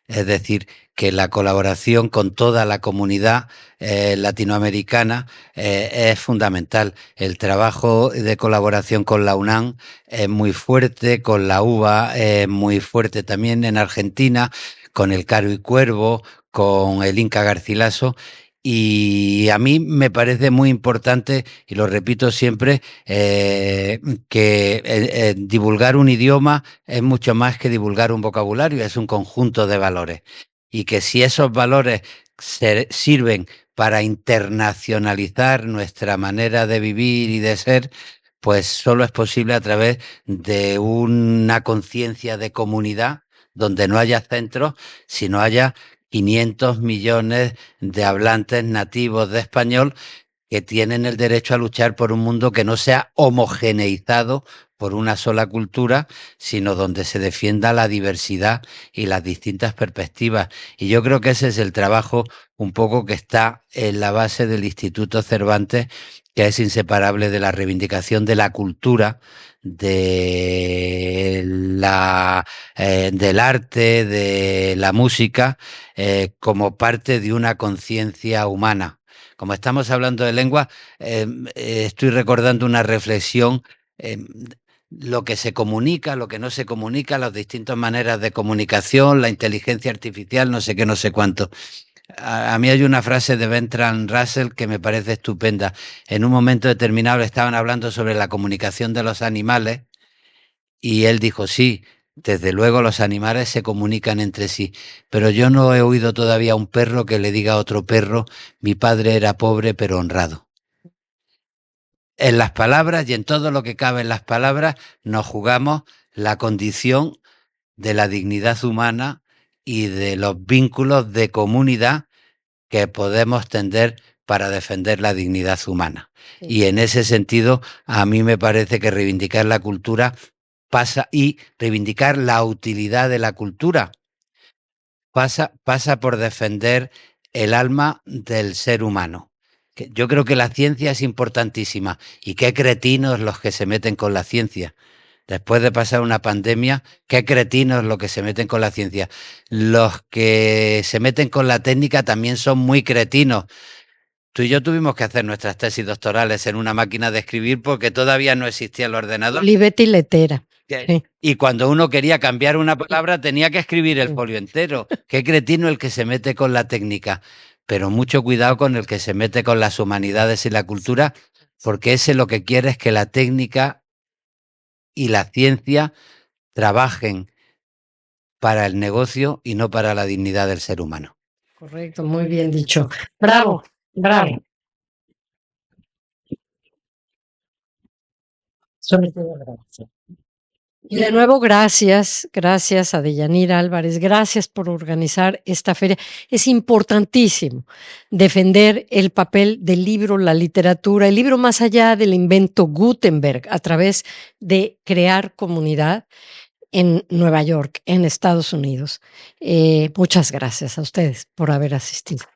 Es decir, que la colaboración con toda la comunidad latinoamericana es fundamental. El trabajo de colaboración con la UNAM es muy fuerte, con la UBA es muy fuerte también en Argentina, con el Caro y Cuervo, con el Inca Garcilaso. Y a mí me parece muy importante, y lo repito siempre, que divulgar un idioma es mucho más que divulgar un vocabulario, es un conjunto de valores. Y que si esos valores sirven para internacionalizar nuestra manera de vivir y de ser, pues solo es posible a través de una conciencia de comunidad donde no haya centros, sino haya 500 millones de hablantes nativos de español que tienen el derecho a luchar por un mundo que no sea homogeneizado por una sola cultura, sino donde se defienda la diversidad y las distintas perspectivas. Y yo creo que ese es el trabajo un poco que está en la base del Instituto Cervantes, que es inseparable de la reivindicación de la cultura, del arte, de la música, como parte de una conciencia humana. Como estamos hablando de lengua, estoy recordando una reflexión, lo que se comunica, lo que no se comunica, las distintas maneras de comunicación, la inteligencia artificial, no sé qué, no sé cuánto. A mí hay una frase de Bertrand Russell que me parece estupenda. En un momento determinado estaban hablando sobre la comunicación de los animales y él dijo, sí, desde luego los animales se comunican entre sí, pero yo no he oído todavía a un perro que le diga a otro perro, mi padre era pobre pero honrado. En las palabras y en todo lo que cabe en las palabras nos jugamos la condición de la dignidad humana y de los vínculos de comunidad que podemos tender para defender la dignidad humana. Sí. Y en ese sentido, a mí me parece que reivindicar la cultura pasa, y reivindicar la utilidad de la cultura pasa por defender el alma del ser humano. Yo creo que la ciencia es importantísima, y qué cretinos los que se meten con la ciencia. Después de pasar una pandemia, qué cretinos los que se meten con la ciencia. Los que se meten con la técnica también son muy cretinos. Tú y yo tuvimos que hacer nuestras tesis doctorales en una máquina de escribir porque todavía no existía el ordenador. Olivetti Letera. Sí. Y cuando uno quería cambiar una palabra tenía que escribir el folio entero. Qué cretino el que se mete con la técnica. Pero mucho cuidado con el que se mete con las humanidades y la cultura, porque ese lo que quiere es que la técnica y la ciencia trabajen para el negocio y no para la dignidad del ser humano. Correcto, muy bien dicho. Bravo, bravo. Sobre todo, gracias. Y de nuevo, gracias a Deyanira Álvarez, gracias por organizar esta feria. Es importantísimo defender el papel del libro, la literatura, el libro más allá del invento Gutenberg, a través de crear comunidad en Nueva York, en Estados Unidos. Muchas gracias a ustedes por haber asistido.